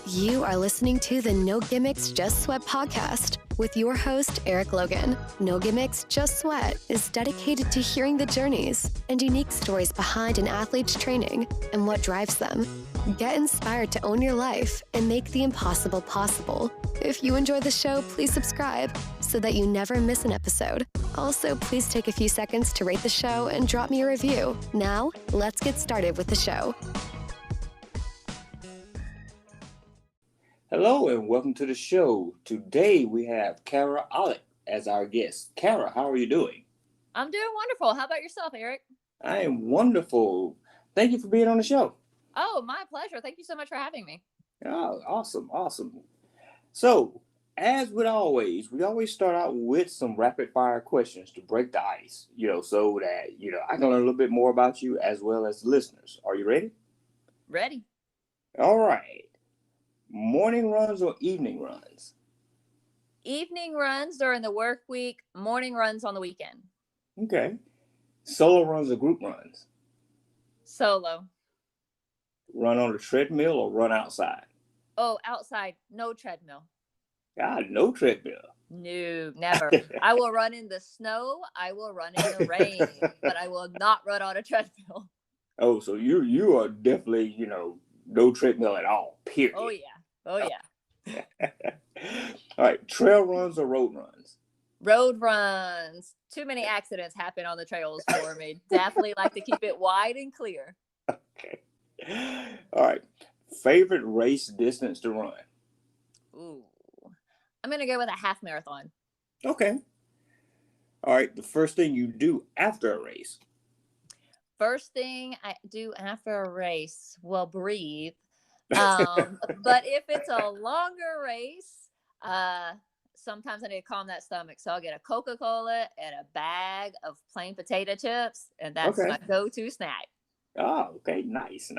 You are listening to the No Gimmicks, Just Sweat podcast with your host, Eric Logan. No Gimmicks, Just Sweat is dedicated to hearing the journeys and unique stories behind an athlete's training and what drives them. Get inspired to own your life and make the impossible possible. If you enjoy the show, please subscribe so that you never miss an episode. Also, please take a few seconds to rate the show and drop me a review. Now, let's get started with the show. Hello and welcome to the show. Today we have Kara Ollick as our guest. Kara, how are you doing? I'm doing wonderful. How about yourself, Eric? I am wonderful. Thank you for being on the show. Oh, my pleasure. Thank you so much for having me. Oh, awesome. So, as with always, we always start out with some rapid fire questions to break the ice, so that, I can learn a little bit more about you as well as the listeners. Are you ready? Ready. All right. Morning runs or evening runs? Evening runs during the work week, morning runs on the weekend. Okay. Solo runs or group runs? Solo. Run on the treadmill or run outside? Oh, outside. No treadmill. God, no treadmill. No, never. I will run in the snow. I will run in the rain, but I will not run on a treadmill. Oh, so you are definitely, no treadmill at all, period. Oh, yeah. All right. Trail runs or road runs? Road runs. Too many accidents happen on the trails for me. Definitely like to keep it wide and clear. Okay. All right. Favorite race distance to run? Ooh. I'm going to go with a half marathon. Okay. All right. The first thing you do after a race? First thing I do after a race, well, breathe. But if it's a longer race, sometimes I need to calm that stomach. So I'll get a Coca-Cola and a bag of plain potato chips, and that's my go-to snack. Oh, okay. Nice.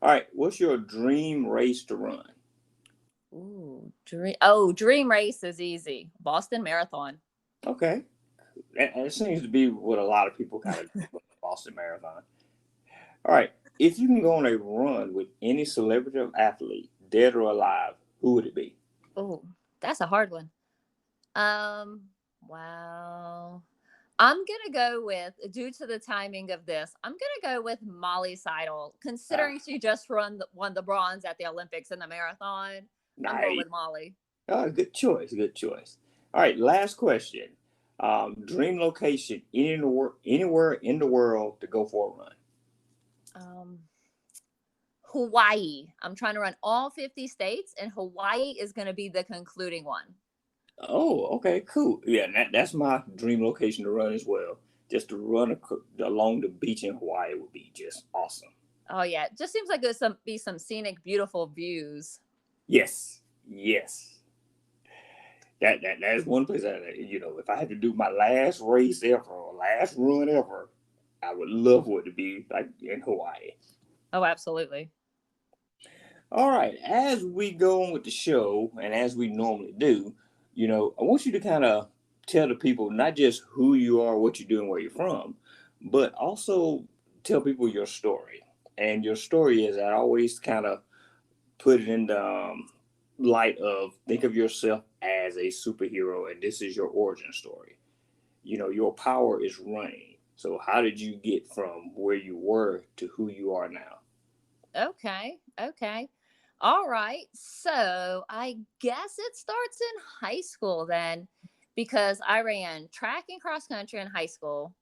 All right. What's your dream race to run? Ooh, dream race is easy. Boston Marathon. Okay. That seems to be what a lot of people kind of do with the Boston Marathon. All right. If you can go on a run with any celebrity or athlete, dead or alive, who would it be? Oh, that's a hard one. Wow. I'm going to go with, due to the timing of this, I'm going to go with Molly Seidel, considering she just won the bronze at the Olympics in the marathon. Nice. I'm going with Molly. Oh, good choice. All right, last question. Dream location anywhere in the world to go for a run? Hawaii. I'm trying to run all 50 states, and Hawaii is going to be the concluding one. Oh, okay, cool. Yeah, that's my dream location to run as well. Just to run along the beach in Hawaii would be just awesome. Oh, yeah. It just seems like there's be some scenic, beautiful views. Yes. That's one place that, if I had to do my last race ever or last run ever, I would love for it to be like in Hawaii. Oh, absolutely. All right. As we go on with the show, and as we normally do, I want you to kind of tell the people not just who you are, what you do, and where you're from, but also tell people your story. And your story is, I always kind of put it in the light of, think of yourself as a superhero, and this is your origin story. Your power is running. So how did you get from where you were to who you are now? Okay. All right. So I guess it starts in high school then, because I ran track and cross country in high school.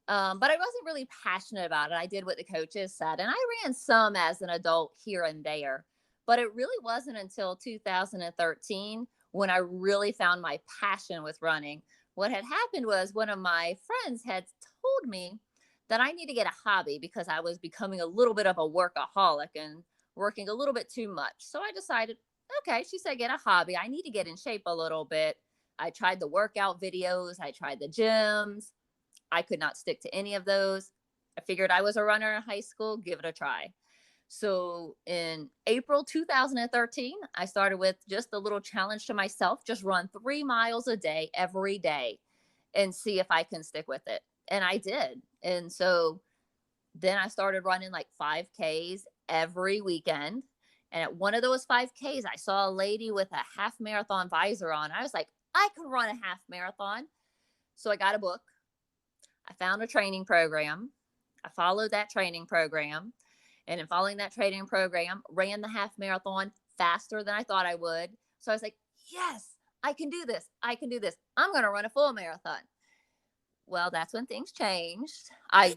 But I wasn't really passionate about it. I did what the coaches said, and I ran some as an adult here and there. But it really wasn't until 2013 when I really found my passion with running. What had happened was one of my friends had told me that I need to get a hobby because I was becoming a little bit of a workaholic and working a little bit too much. So I decided, okay, she said, get a hobby. I need to get in shape a little bit. I tried the workout videos. I tried the gyms. I could not stick to any of those. I figured I was a runner in high school, give it a try. So in April 2013, I started with just a little challenge to myself, just run 3 miles a day, every day, and see if I can stick with it. And I did. And so then I started running like 5Ks every weekend. And at one of those 5Ks, I saw a lady with a half marathon visor on. I was like, I can run a half marathon. So I got a book. I found a training program. I followed that training program. And in following that training program, ran the half marathon faster than I thought I would. So I was like, yes, I can do this. I can do this. I'm going to run a full marathon. Well, that's when things changed. I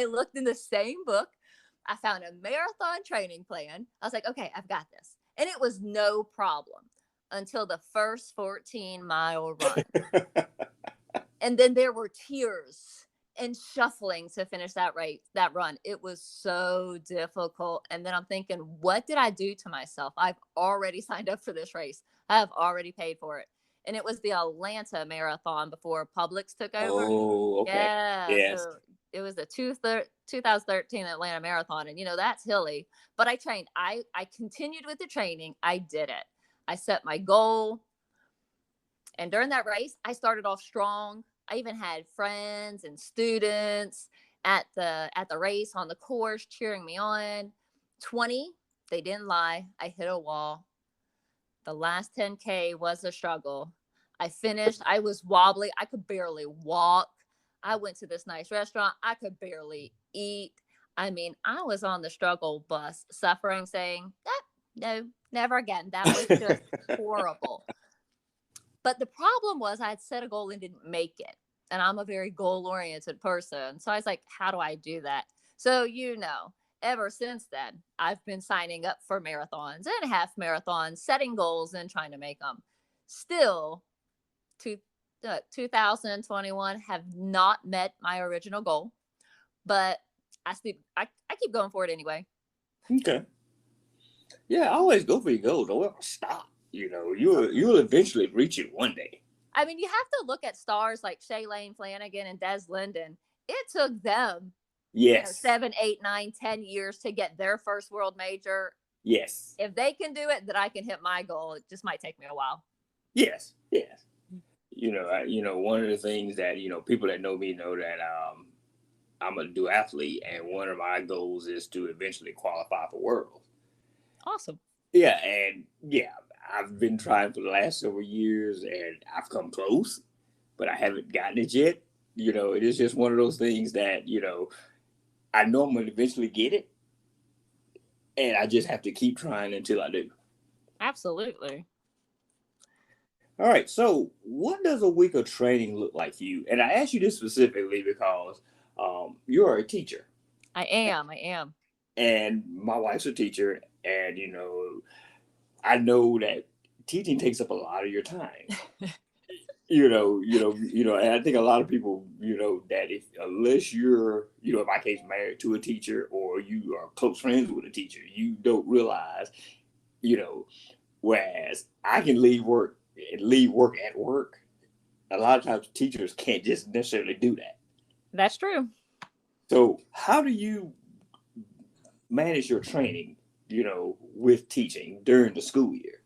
looked in the same book. I found a marathon training plan. I was like, okay, I've got this. And it was no problem until the first 14-mile run. And then there were tears and shuffling to finish that run. It was so difficult. And then I'm thinking, what did I do to myself? I've already signed up for this race. I have already paid for it. And it was the Atlanta Marathon before Publix took over. Oh, okay. Yeah. Yes. So it was the 2013 Atlanta Marathon. And, that's hilly. But I trained. I continued with the training. I did it. I set my goal. And during that race, I started off strong. I even had friends and students at the race on the course cheering me on. 20, they didn't lie. I hit a wall. The last 10K was a struggle. I finished. I was wobbly. I could barely walk. I went to this nice restaurant. I could barely eat. I mean, I was on the struggle bus, suffering, saying, no, never again. That was just horrible. But the problem was I had set a goal and didn't make it. And I'm a very goal-oriented person. So I was like, how do I do that? So, ever since then, I've been signing up for marathons and half marathons, setting goals and trying to make them. Still, 2021 have not met my original goal, but I keep going for it anyway. Okay. Yeah, always go for your goal. Don't ever stop. You'll eventually reach it one day. I mean, you have to look at stars like Shailene Flanagan and Des Linden. It took them 7, 8, 9, 10 years to get their first world major. Yes. If they can do it, then I can hit my goal. It just might take me a while. Yes. One of the things that, people that know me know that I'm a dual athlete, and one of my goals is to eventually qualify for Worlds. Awesome. Yeah, and I've been trying for the last several years, and I've come close, but I haven't gotten it yet. It is just one of those things that, I know I'm going to eventually get it, and I just have to keep trying until I do. Absolutely. All right, so what does a week of training look like for you? And I ask you this specifically because you're a teacher. I am. And my wife's a teacher, and, I know that teaching takes up a lot of your time. And I think a lot of people, that unless you're, in my case, married to a teacher or you are close friends with a teacher, you don't realize, whereas I can leave work at work. A lot of times teachers can't just necessarily do that. That's true. So how do you manage your training, with teaching during the school year?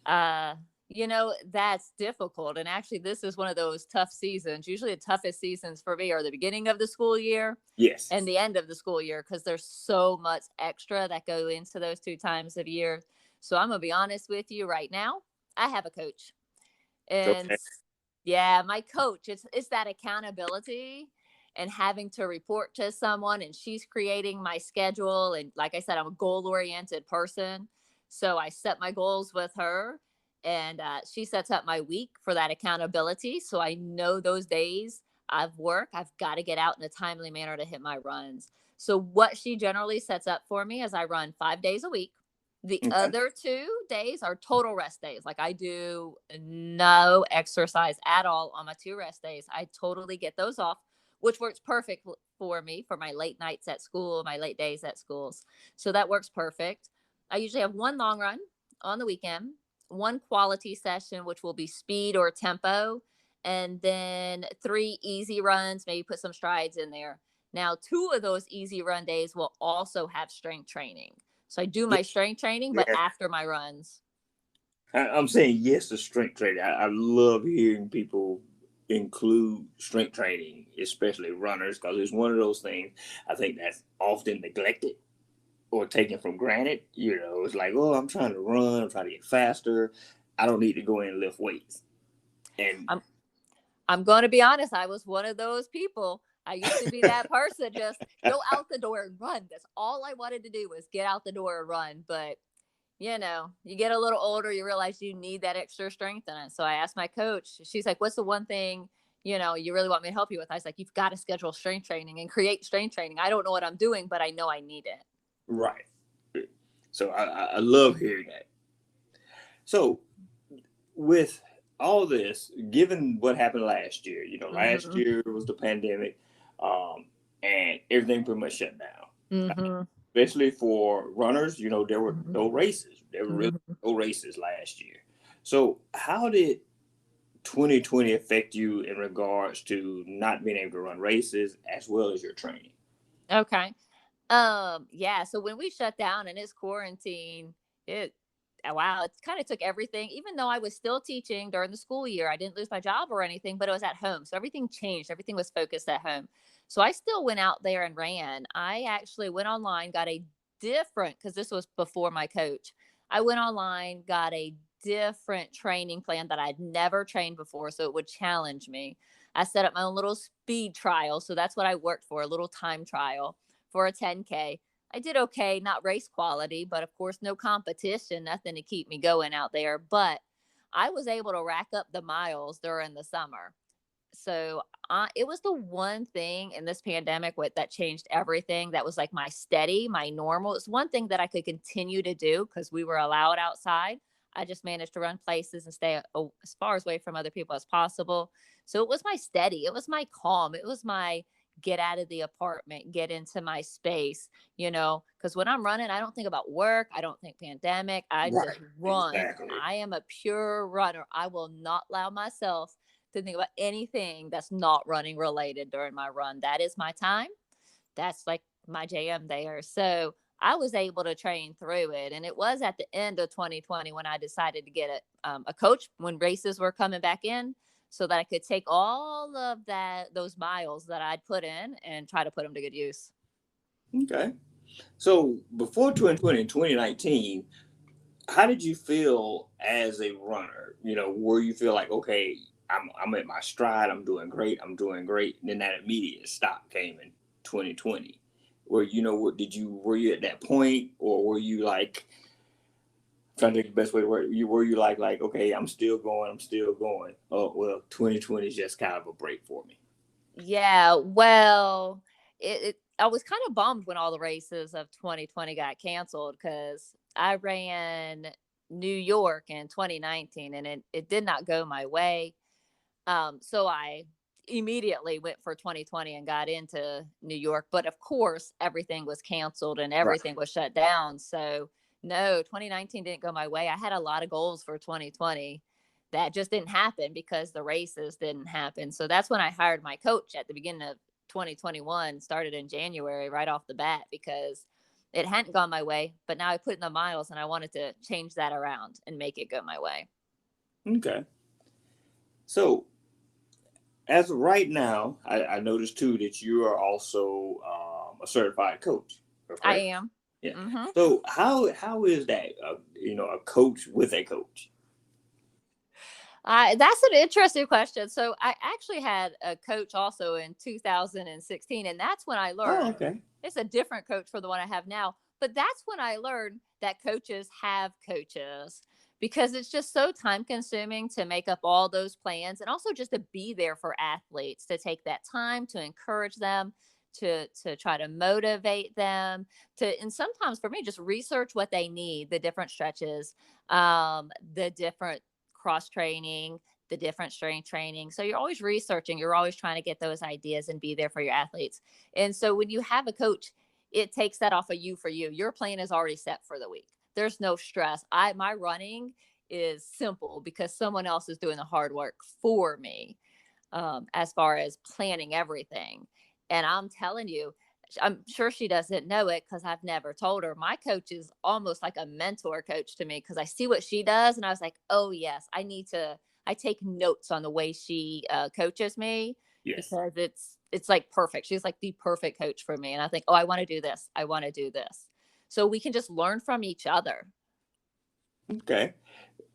That's difficult. And actually, this is one of those tough seasons. Usually the toughest seasons for me are the beginning of the school year. Yes. And the end of the school year, because there's so much extra that go into those 2 times of year. So I'm going to be honest with you right now. I have a coach. And okay. My coach, it's that accountability and having to report to someone, and she's creating my schedule. And like I said, I'm a goal-oriented person. So I set my goals with her, and she sets up my week for that accountability. So I know those days I've got to get out in a timely manner to hit my runs. So what she generally sets up for me is I run 5 days a week. The other 2 days are total rest days. Like I do no exercise at all on my 2 rest days. I totally get those off, which works perfect for me for my late nights at school, my late days at schools. So that works perfect. I usually have 1 long run on the weekend, 1 quality session, which will be speed or tempo, and then 3 easy runs, maybe put some strides in there. Now, 2 of those easy run days will also have strength training. So I do my strength training, but after my runs. I'm saying yes to strength training. I love hearing people include strength training, especially runners, because it's one of those things I think that's often neglected or taken for granted. You know, it's like, oh, I'm trying to run, I'm trying to get faster. I don't need to go in and lift weights. And I'm going to be honest. I was one of those people. I used to be that person, just go out the door and run. That's all I wanted to do was get out the door and run. But, you know, you get a little older, you realize you need that extra strength in it. So I asked my coach, she's like, what's the one thing, you know, you really want me to help you with? I was like, you've got to schedule strength training and create strength training. I don't know what I'm doing, but I know I need it. right. So I love hearing that. So with all this, given what happened last year, you know, last year was the pandemic, and everything pretty much shut down. Especially for runners, you know, there were no races. There were really no races last year. So how did 2020 affect you in regards to not being able to run races as well as your training? Okay. Yeah. So when we shut down and it's quarantine, it kind of took everything. Even though I was still teaching during the school year, I didn't lose my job or anything, but it was at home. So everything changed. Everything was focused at home. So I still went out there and ran. I actually went online, got a different, because this was before my coach. I went online, got a different training plan that I'd never trained before. So it would challenge me. I set up my own little speed trial. So that's what I worked for, a little time trial for a 10K. I did okay, not race quality, but of course, no competition, nothing to keep me going out there. But I was able to rack up the miles during the summer. So it was the one thing in this pandemic that changed everything. That was like my steady, my normal. It's one thing that I could continue to do because we were allowed outside. I just managed to run places and stay as far away from other people as possible. So it was my steady. It was my calm. It was my get out of the apartment, get into my space, you know, because when I'm running, I don't think about work. I don't think pandemic. I just run. Exactly. I am a pure runner. I will not allow myself to think about anything that's not running related during my run. That is my time. That's like my jam there. So I was able to train through it. And it was at the end of 2020 when I decided to get a coach when races were coming back in, so that I could take all of those miles that I'd put in and try to put them to good use. Okay. So before 2020 and 2019, how did you feel as a runner? You know, where you feel like, okay, I'm at my stride, I'm doing great. And then that immediate stop came in 2020. Where, you know, were you at that point, or were you like, trying to think the best way to word it, were you like, okay, I'm still going. Oh, well, 2020 is just kind of a break for me. Yeah, well, I was kind of bummed when all the races of 2020 got canceled, because I ran New York in 2019 and it did not go my way. So I immediately went for 2020 and got into New York. But of course, everything was canceled and everything was shut down. So no, 2019 didn't go my way. I had a lot of goals for 2020 that just didn't happen because the races didn't happen. So that's when I hired my coach at the beginning of 2021, started in January right off the bat, because it hadn't gone my way. But now I put in the miles and I wanted to change that around and make it go my way. Okay. So as of right now, I noticed too that you are also a certified coach. Correct? I am. Yeah. So how is that? You know, a coach with a coach. That's an interesting question. So I actually had a coach also in 2016, and that's when I learned. Oh, okay. It's a different coach for the one I have now, but that's when I learned that coaches have coaches, because it's just so time consuming to make up all those plans, and also just to be there for athletes, to take that time to encourage them, to try to motivate them, and sometimes for me, just research what they need, the different stretches, the different cross training, the different strength training. So you're always researching, you're always trying to get those ideas and be there for your athletes. And so when you have a coach, it takes that off of you for you. Your plan is already set for the week. There's no stress. My running is simple because someone else is doing the hard work for me, as far as planning everything. And I'm telling you, I'm sure she doesn't know it because I've never told her. My coach is almost like a mentor coach to me, because I see what she does and I was like, oh yes, I take notes on the way she coaches me. Yes. Because it's like perfect. She's like the perfect coach for me. And I think, oh, I want to do this. I want to do this. so we can just learn from each other. Okay.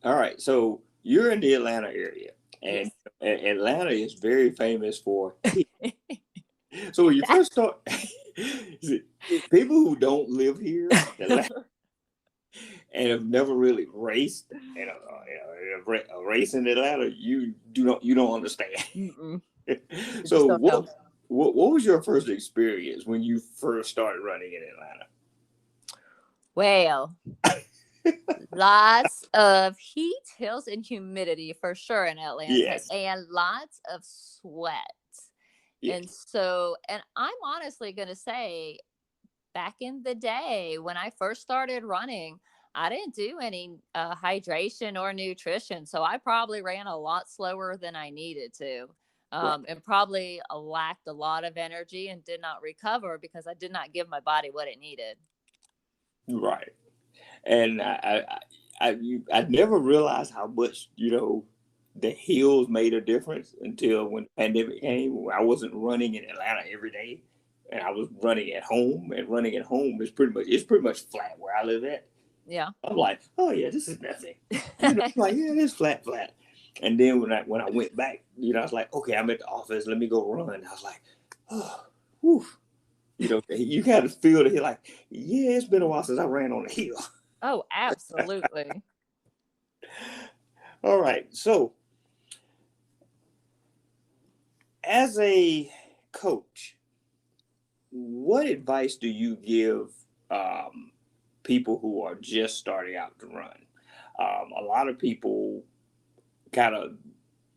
All right. So you're in the Atlanta area, Yes. and Atlanta is very famous for heat. So when you first start, people who don't live here in Atlanta and have never really raced a race in Atlanta, you don't understand. Mm-mm. So Just don't know. what was your first experience when you first started running in Atlanta? Well, lots of heat, hills, and humidity for sure in Atlanta, Yes. and lots of sweat. Yes. And so, and I'm honestly going to say, back in the day when I first started running, I didn't do any hydration or nutrition. So I probably ran a lot slower than I needed to. Right. And probably lacked a lot of energy and did not recover because I did not give my body what it needed. Right. And I never realized how much the hills made a difference until when the pandemic came. I wasn't running in Atlanta every day, and I was running at home. And running at home is pretty much flat where I live at. Yeah. I'm like, oh yeah, this is nothing. I'm like, yeah, it's flat. And then when I went back, I was like, okay, I'm at the office. Let me go run. I was like, oh, whew. You kind of feel the hill like, yeah, it's been a while since I ran on a hill. Oh, absolutely. All right. So, as a coach, what advice do you give people who are just starting out to run? A lot of people kind of,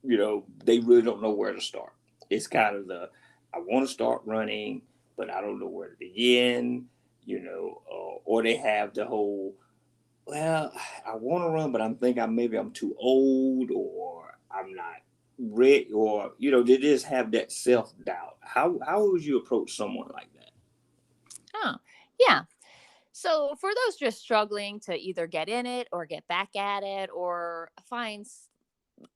they really don't know where to start. It's kind of I want to start running, but I don't know where to begin, or they have the whole, well, I want to run, but maybe I'm too old, or I'm not ready, or they just have that self doubt. How would you approach someone like that? Oh, yeah. So for those just struggling to either get in it or get back at it, or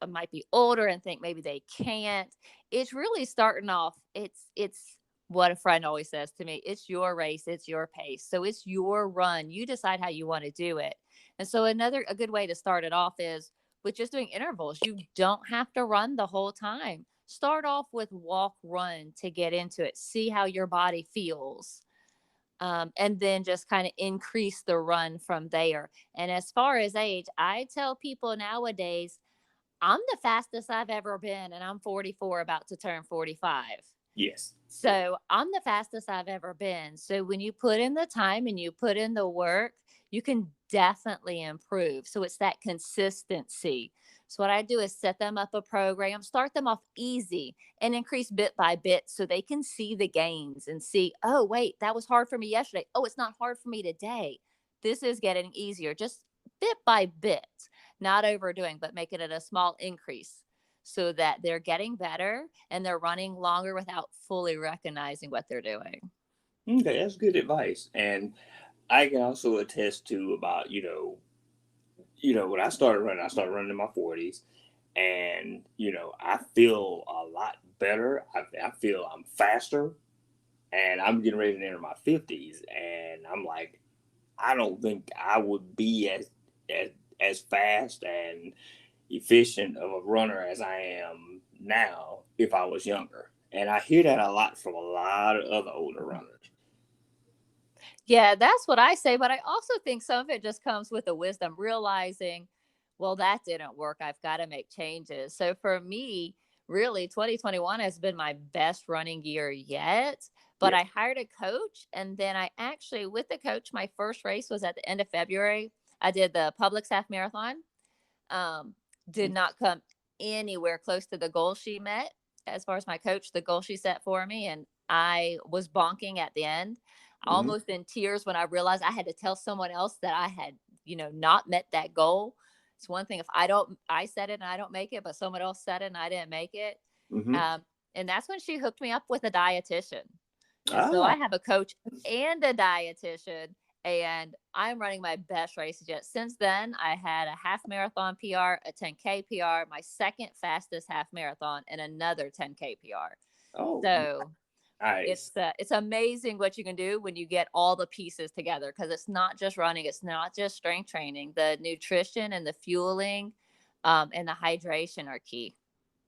might be older and think maybe they can't, it's really starting off. It's what a friend always says to me: it's your race, it's your pace, so it's your run. You decide how you want to do it. And so a good way to start it off is with just doing intervals. You don't have to run the whole time. Start off with walk run to get into it, see how your body feels, and then just kind of increase the run from there. And as far as age, I tell people nowadays, I'm the fastest I've ever been, and I'm 44, about to turn 45. Yes. So I'm the fastest I've ever been. So when you put in the time and you put in the work, you can definitely improve. So it's that consistency. So what I do is set them up a program, start them off easy, and increase bit by bit so they can see the gains and see, oh, wait, that was hard for me yesterday. Oh, it's not hard for me today. This is getting easier, just bit by bit, not overdoing, but making it a small increase so that they're getting better and they're running longer without fully recognizing what they're doing. Okay, that's good advice. And I can also attest to about, when I started running in my 40s, and, I feel a lot better. I feel I'm faster, and I'm getting ready to enter my 50s. And I'm like, I don't think I would be as fast and efficient of a runner as I am now if I was younger. And I hear that a lot from a lot of other older runners. Yeah, that's what I say. But I also think some of it just comes with the wisdom, realizing, well, that didn't work. I've got to make changes. So for me, really, 2021 has been my best running year yet. But Yes. I hired a coach. And then I actually, with the coach, my first race was at the end of February. I did the Publix half marathon. Um, did not come anywhere close to the goal she met. As far as my coach, the goal she set for me, and I was bonking at the end, Mm-hmm. almost in tears when I realized I had to tell someone else that I had, not met that goal. It's one thing if I said it and I don't make it, but someone else said it and I didn't make it. Mm-hmm. And that's when she hooked me up with a dietitian. And so Ah, I have a coach and a dietitian, and I'm running my best races yet. Since then, I had a half marathon PR, a 10K PR, my second fastest half marathon, and another 10K PR. oh, So Nice. It's amazing what you can do when you get all the pieces together, because it's not just running, it's not just strength training. The nutrition and the fueling, and the hydration are key.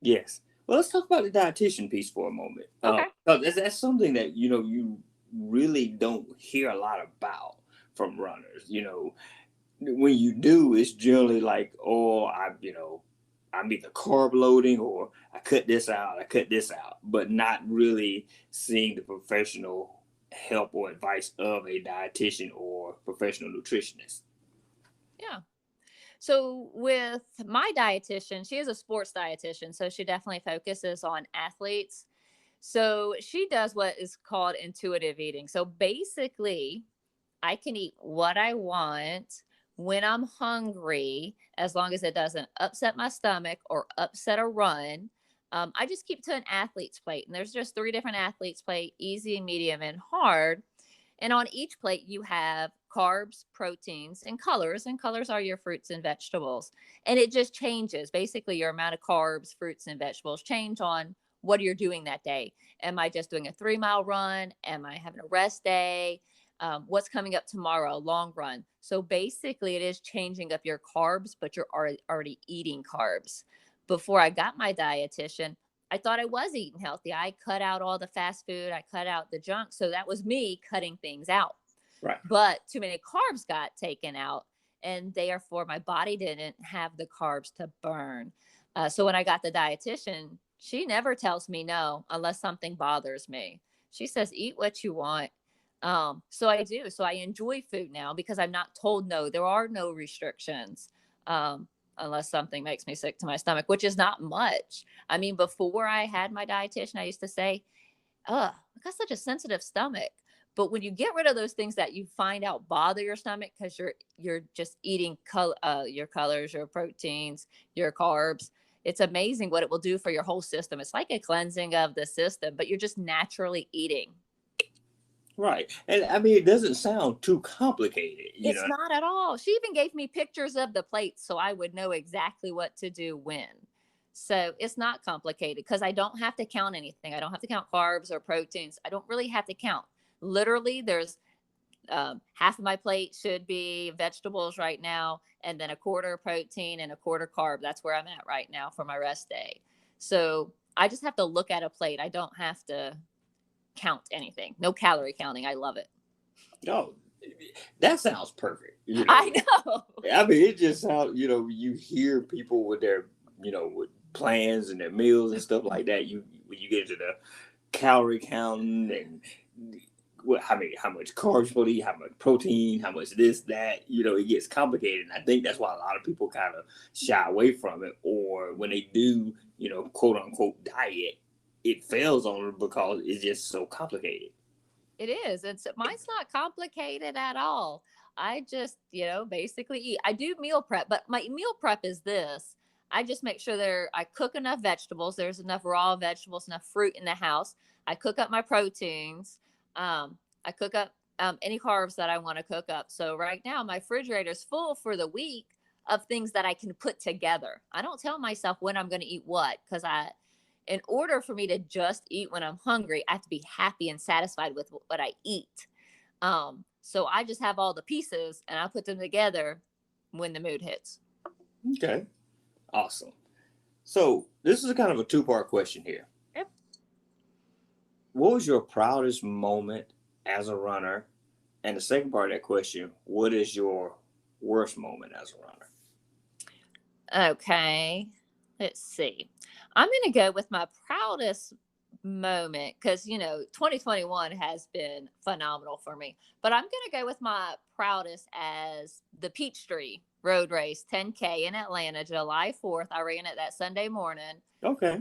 Yes. Well, let's talk about the dietitian piece for a moment. Okay. That's something that, you really don't hear a lot about from runners. When you do, it's generally like, oh, I'm either carb loading or I cut this out, but not really seeing the professional help or advice of a dietitian or professional nutritionist. Yeah. So with my dietitian, she is a sports dietitian, so she definitely focuses on athletes. So she does what is called intuitive eating. So basically, I can eat what I want when I'm hungry, as long as it doesn't upset my stomach or upset a run. I just keep to an athlete's plate, and there's just 3 different athletes' plate: easy, medium, and hard. And on each plate, you have carbs, proteins, and colors. And colors are your fruits and vegetables. And it just changes. Basically, your amount of carbs, fruits, and vegetables change on what you're doing that day. Am I just doing a 3-mile run? Am I having a rest day? What's coming up tomorrow? Long run. So basically, it is changing up your carbs, but you're already eating carbs. Before I got my dietitian, I thought I was eating healthy. I cut out all the fast food. I cut out the junk. So that was me cutting things out. Right. But too many carbs got taken out, and therefore my body didn't have the carbs to burn. So when I got the dietitian, she never tells me no unless something bothers me. She says, eat what you want. So I do. So I enjoy food now because I'm not told no. There are no restrictions. Unless something makes me sick to my stomach, which is not much. I mean, before I had my dietitian, I used to say, I got such a sensitive stomach. But when you get rid of those things that you find out bother your stomach, because you're just eating your colors, your proteins, your carbs, it's amazing what it will do for your whole system. It's like a cleansing of the system, but you're just naturally eating. Right. And I mean, it doesn't sound too complicated. It's not at all. She even gave me pictures of the plates so I would know exactly what to do when. So it's not complicated because I don't have to count anything. I don't have to count carbs or proteins. I don't really have to count. Literally, there's half of my plate should be vegetables right now, and then a quarter protein and a quarter carb. That's where I'm at right now for my rest day. So I just have to look at a plate. I don't have to count anything. No calorie counting. I love it. No, that sounds perfect. I know. I mean, it just sounds, you hear people with their, with plans and their meals and stuff like that. When you get into the calorie counting and how much carbs you eat, how much protein, how much this, that, it gets complicated. And I think that's why a lot of people kind of shy away from it. Or when they do, quote unquote diet, it fails on them because it's just so complicated. It is. Mine's not complicated at all. I just, basically eat. I do meal prep, but my meal prep is this. I just make sure I cook enough vegetables. There's enough raw vegetables, enough fruit in the house. I cook up my proteins. I cook up any carbs that I want to cook up. So right now my refrigerator is full for the week of things that I can put together. I don't tell myself when I'm going to eat what, because in order for me to just eat when I'm hungry, I have to be happy and satisfied with what I eat. So I just have all the pieces and I put them together when the mood hits. Okay. Awesome. So this is kind of a 2-part question here. Yep. What was your proudest moment as a runner? And the second part of that question, what is your worst moment as a runner? Okay. Let's see. I'm going to go with my proudest moment because, 2021 has been phenomenal for me. But I'm going to go with my proudest as the Peachtree Road Race 10K in Atlanta, July 4th. I ran it that Sunday morning. Okay.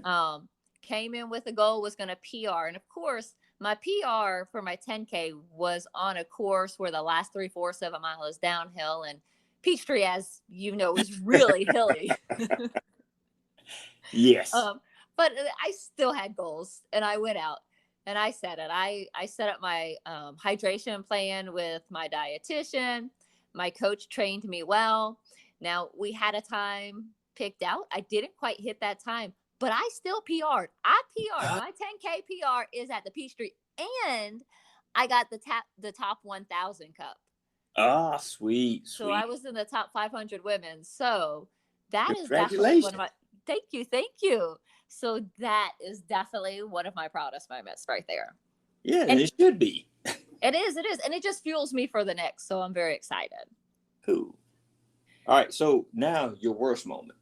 Came in with a goal, was going to PR. And of course, my PR for my 10K was on a course where the last 3/4 of a mile is downhill. And Peachtree, as you know, is really hilly. Yes. But I still had goals and I went out and I set it. I set up my hydration plan with my dietitian. My coach trained me well. Now we had a time picked out. I didn't quite hit that time, but I still PR'd. I PR'd. My 10K PR is at the Peachtree, and I got the top 1,000 cup. Ah, sweet, So sweet. I was in the top 500 women. So that is definitely one of Congratulations. my, thank you. So that is definitely one of my proudest moments right there. Yeah, And it should be. it is. And it just fuels me for the next. So I'm very excited. Cool. All right, so now your worst moment.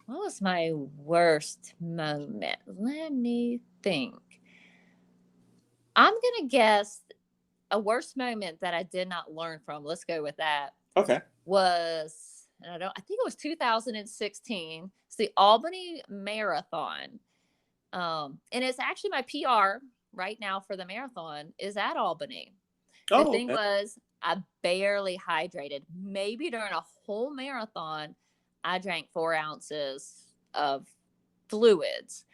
What was my worst moment? Let me think. I'm going to guess a worst moment that I did not learn from. Let's go with that. Okay. Was, and I think it was 2016. It's the Albany Marathon. And it's actually my PR right now for the marathon is at Albany. The thing was, I barely hydrated. Maybe during a whole marathon, I drank 4 ounces of fluids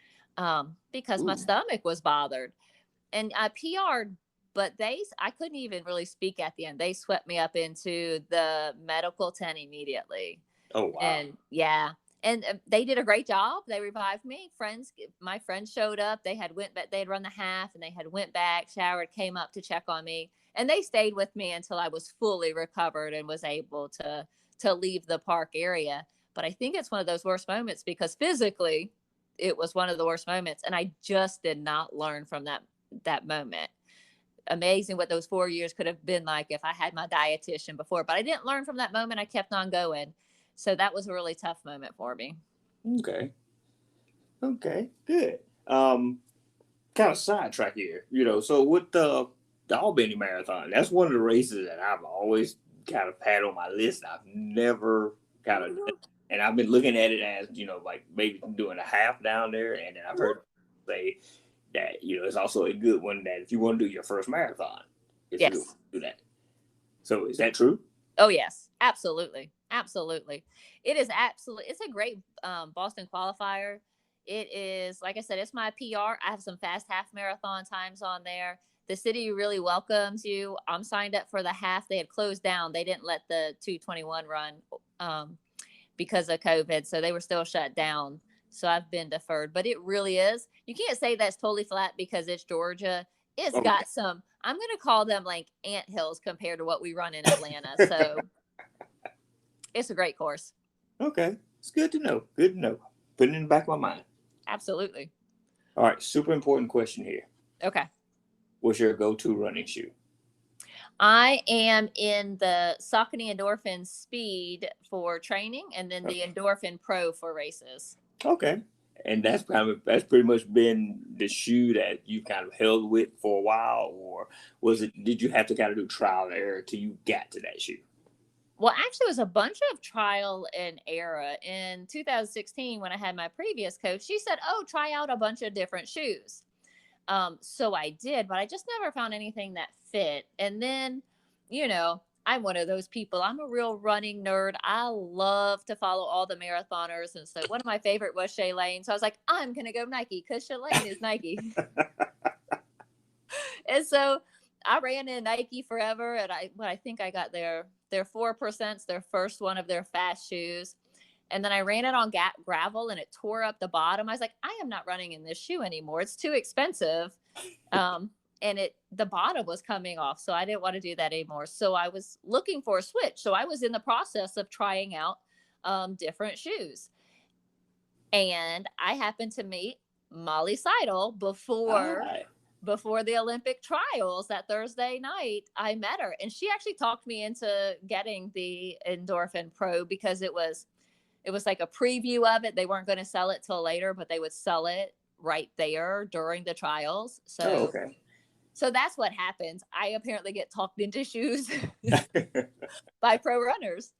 because my stomach was bothered. And I PR'd, but I couldn't even really speak at the end. They swept me up into the medical tent immediately. Oh, wow. And yeah. And they did a great job. They revived me. My friends showed up. They had run the half and they had went back, showered, came up to check on me. And they stayed with me until I was fully recovered and was able to leave the park area. But I think it's one of those worst moments because physically it was one of the worst moments. And I just did not learn from that moment. Amazing what those 4 years could have been like if I had my dietitian before, but I didn't learn from that moment. I kept on going. So that was a really tough moment for me. Okay, good. Kind of sidetrack here, so with the Albany Marathon, that's one of the races that I've always kind of had on my list. I've never kind of, and I've been looking at it as, like maybe doing a half down there. And then I've heard say that, it's also a good one that if you want to do your first marathon, it's a good one to do that. So is that true? Oh, yes, absolutely. Absolutely. It is it's a great Boston qualifier. It is, like I said, it's my PR. I have some fast half marathon times on there. The city really welcomes you. I'm signed up for the half. They had closed down. They didn't let the 221 run because of COVID. So they were still shut down. So I've been deferred, but it really is. You can't say that's totally flat because it's Georgia. It's got some, I'm going to call them like anthills compared to what we run in Atlanta. So it's a great course. Okay. It's good to know. Good to know. Putting it in the back of my mind. Absolutely. All right. Super important question here. Okay. What's your go-to running shoe? I am in the Saucony Endorphin Speed for training and then the Endorphin Pro for races. Okay. And that's pretty much been the shoe that you kind of held with for a while, or did you have to kind of do trial and error till you got to that shoe? Well, actually, it was a bunch of trial and error. In 2016, when I had my previous coach, she said, "Oh, try out a bunch of different shoes." So I did, but I just never found anything that fit. And then, I'm one of those people. I'm a real running nerd. I love to follow all the marathoners. And so one of my favorite was Shailene. So I was like, I'm going to go Nike because Shailene is Nike. And so I ran in Nike forever. And I think I got their 4%, their first one of their fast shoes. And then I ran it on gravel and it tore up the bottom. I was like, I am not running in this shoe anymore. It's too expensive. And the bottom was coming off. So I didn't want to do that anymore. So I was looking for a switch. So I was in the process of trying out different shoes. And I happened to meet Molly Seidel before the Olympic trials that Thursday night. I met her and she actually talked me into getting the Endorphin Pro because it was like a preview of it. They weren't going to sell it till later, but they would sell it right there during the trials. So, So that's what happens. I apparently get talked into shoes by pro runners.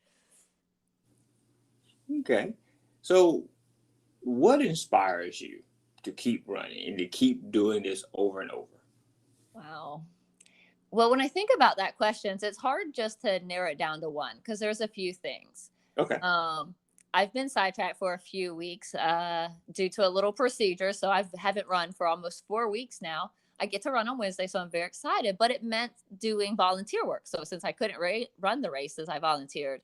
Okay. So what inspires you to keep running and to keep doing this over and over? Wow. Well, when I think about that question, it's hard just to narrow it down to one because there's a few things. Okay. I've been sidetracked for a few weeks due to a little procedure. So I haven't run for almost 4 weeks now. I get to run on Wednesday, so I'm very excited, but it meant doing volunteer work. So since I couldn't run the races, I volunteered.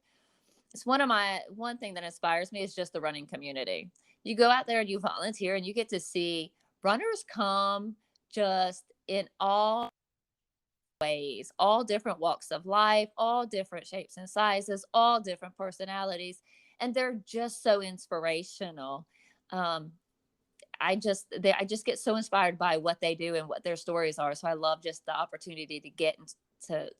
It's one thing that inspires me is just the running community. you go out there and you volunteer and you get to see runners come just in all ways, all different walks of life, all different shapes and sizes, all different personalities, and they're just so inspirational. Um, I just get so inspired by what they do and what their stories are. So I love just the opportunity to get to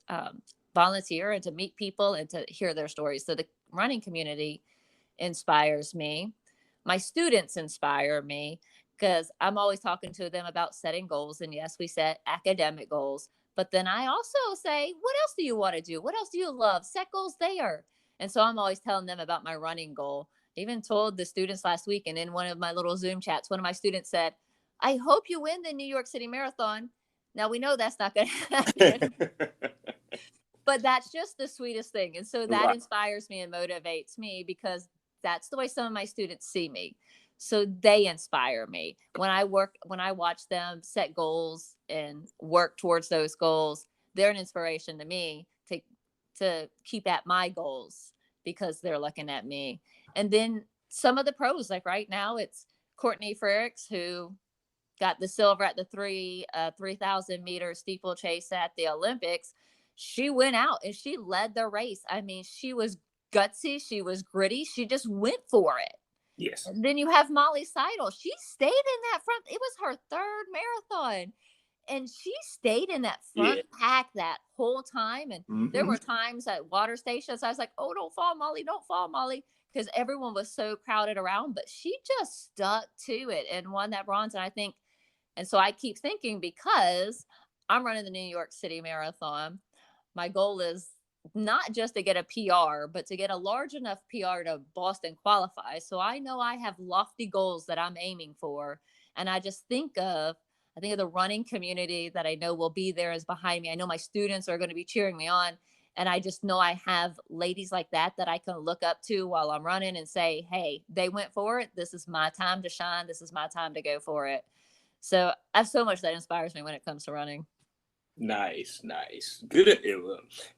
volunteer and to meet people and to hear their stories. So the running community inspires me. My students inspire me because I'm always talking to them about setting goals. And yes, we set academic goals, but then I also say, what else do you want to do? What else do you love? Set goals there. And so I'm always telling them about my running goal. I even told the students last week, and in one of my little Zoom chats, one of my students said, I hope you win the New York City Marathon. Now we know that's not going to happen, but that's just the sweetest thing. And so that inspires me and motivates me because that's the way some of my students see me. So they inspire me when I watch them set goals and work towards those goals. They're an inspiration to me to keep at my goals because they're looking at me. And then some of the pros, like right now, it's Courtney Frericks, who got the silver at the 3,000 meter steeplechase at the Olympics. She went out and she led the race. I mean, she was gutsy. She was gritty. She just went for it. Yes. And then you have Molly Seidel. She stayed in that front. It was her third marathon. And she stayed in that front pack that whole time. And there were times at water stations, I was like, oh, don't fall, Molly. Don't fall, Molly. Because everyone was so crowded around. But she just stuck to it and won that bronze. And I think, and so I keep thinking, because I'm running the New York City Marathon, my goal is not just to get a PR, but to get a large enough PR to Boston qualify. So I know I have lofty goals that I'm aiming for. And I think of the running community that I know will be there is behind me. I know my students are going to be cheering me on. And I just know I have ladies like that I can look up to while I'm running and say, hey, they went for it. This is my time to shine. This is my time to go for it. So I have so much that inspires me when it comes to running. Nice. Good.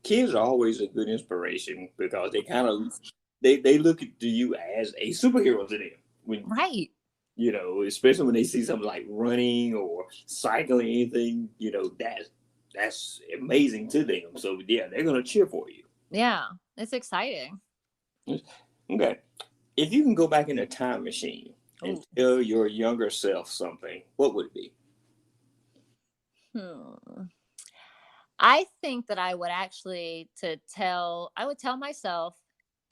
Kids are always a good inspiration because they kind of they look at you as a superhero to them. Right. You know, especially when they see something like running or cycling, anything, you know, that's amazing to them. So yeah, they're gonna cheer for you. Yeah, it's exciting. Okay. If you can go back in a time machine and tell your younger self something, what would it be? I think that I would tell myself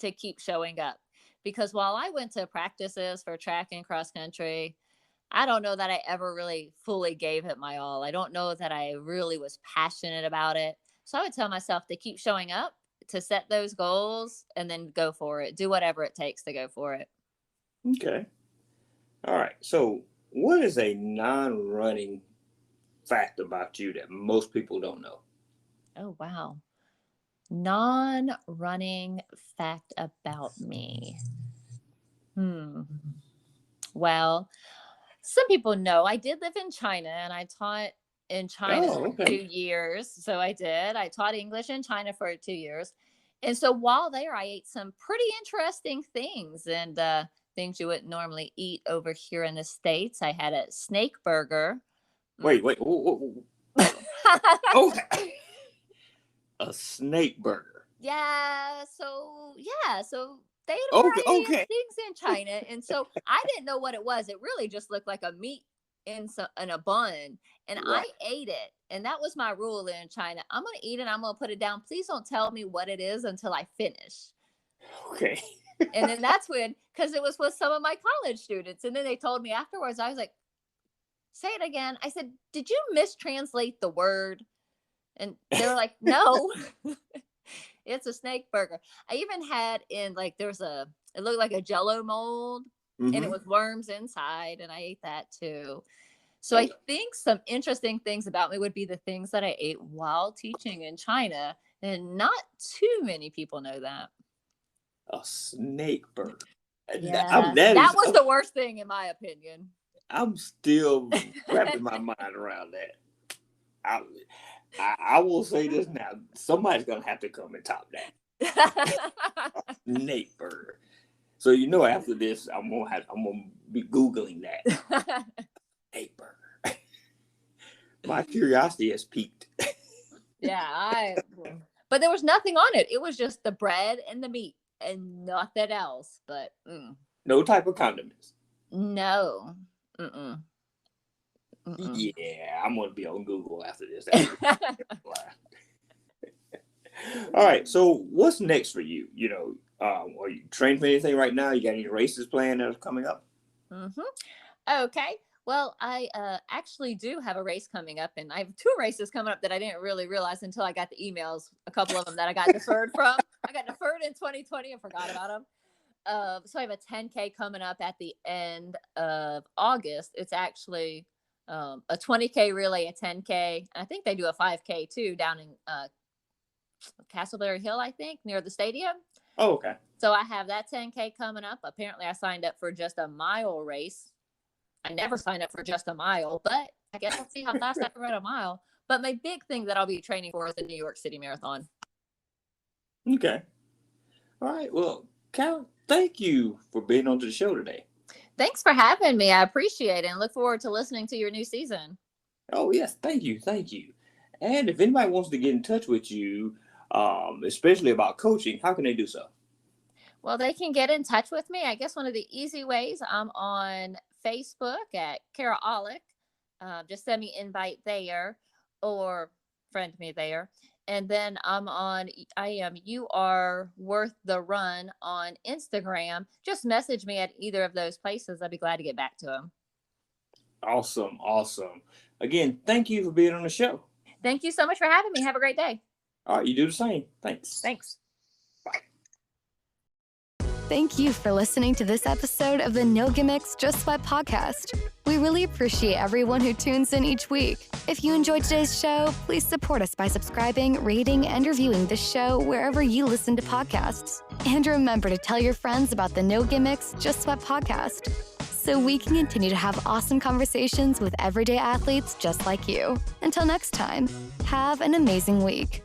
to keep showing up, because while I went to practices for track and cross country, I don't know that I ever really fully gave it my all. I don't know that I really was passionate about it. So I would tell myself to keep showing up, to set those goals, and then go for it. Do whatever it takes to go for it. Okay. All right. So what is a non-running fact about you that most people don't know? Oh, wow. Non-running fact about me. Well, some people know I did live in China, and I taught in China for 2 years. So I taught English in China for 2 years. And so while there, I ate some pretty interesting things and things you wouldn't normally eat over here in the States. I had a snake burger. Wait. Okay. A snake burger. Yeah. So they ate a variety of things in China. And so I didn't know what it was. It really just looked like a meat in a bun. And I ate it. And that was my rule in China. I'm going to eat it. I'm going to put it down. Please don't tell me what it is until I finish. Okay. And then that's when, because it was with some of my college students. And then they told me afterwards, I was like, say it again. I said, did you mistranslate the word? And they were like, no, it's a snake burger. I even had it looked like a Jell-O mold, and it was worms inside. And I ate that too. So I think some interesting things about me would be the things that I ate while teaching in China. And not too many people know that. A snake burger. Yeah, that was the worst thing in my opinion. I'm still wrapping my mind around that. I will say this now. Somebody's going to have to come and top that. Snake burger. So after this, I'm gonna be Googling that paper. My curiosity has peaked. Yeah, but there was nothing on it. It was just the bread and the meat and nothing else. But No type of condiments. no. Mm-mm. Mm-mm. Yeah, I'm gonna be on Google after this. All right. So what's next for you? Are you training for anything right now? You got any races planned that are coming up? Okay. Well, I actually do have a race coming up, and I have 2 races coming up that I didn't really realize until I got the emails. A couple of them that I got deferred from. I got deferred in 2020 and forgot about them. So I have a 10K coming up at the end of August. It's actually a 20K relay, a 10K. And I think they do a 5K too down in Castleberry Hill, I think, near the stadium. Oh, okay. So I have that 10K coming up. Apparently, I signed up for just a mile race. I never signed up for just a mile, but I guess I'll see how fast I can run a mile. But my big thing that I'll be training for is the New York City Marathon. Okay. All right. Well, Kara, thank you for being on the show today. Thanks for having me. I appreciate it and look forward to listening to your new season. Oh, yes. Thank you. Thank you. And if anybody wants to get in touch with you, especially about coaching, how can they do so? Well, they can get in touch with me. I guess one of the easy ways, I'm on Facebook at Kara Ollick. Just send me an invite there or friend me there. And then I am You Are Worth the Run on Instagram. Just message me at either of those places. I'd be glad to get back to them. Awesome. Awesome. Again, thank you for being on the show. Thank you so much for having me. Have a great day. All right. You do the same. Thanks. Thanks. Bye. Thank you for listening to this episode of the No Gimmicks, Just Sweat podcast. We really appreciate everyone who tunes in each week. If you enjoyed today's show, please support us by subscribing, rating, and reviewing the show wherever you listen to podcasts. And remember to tell your friends about the No Gimmicks, Just Sweat podcast, so we can continue to have awesome conversations with everyday athletes just like you. Until next time, have an amazing week.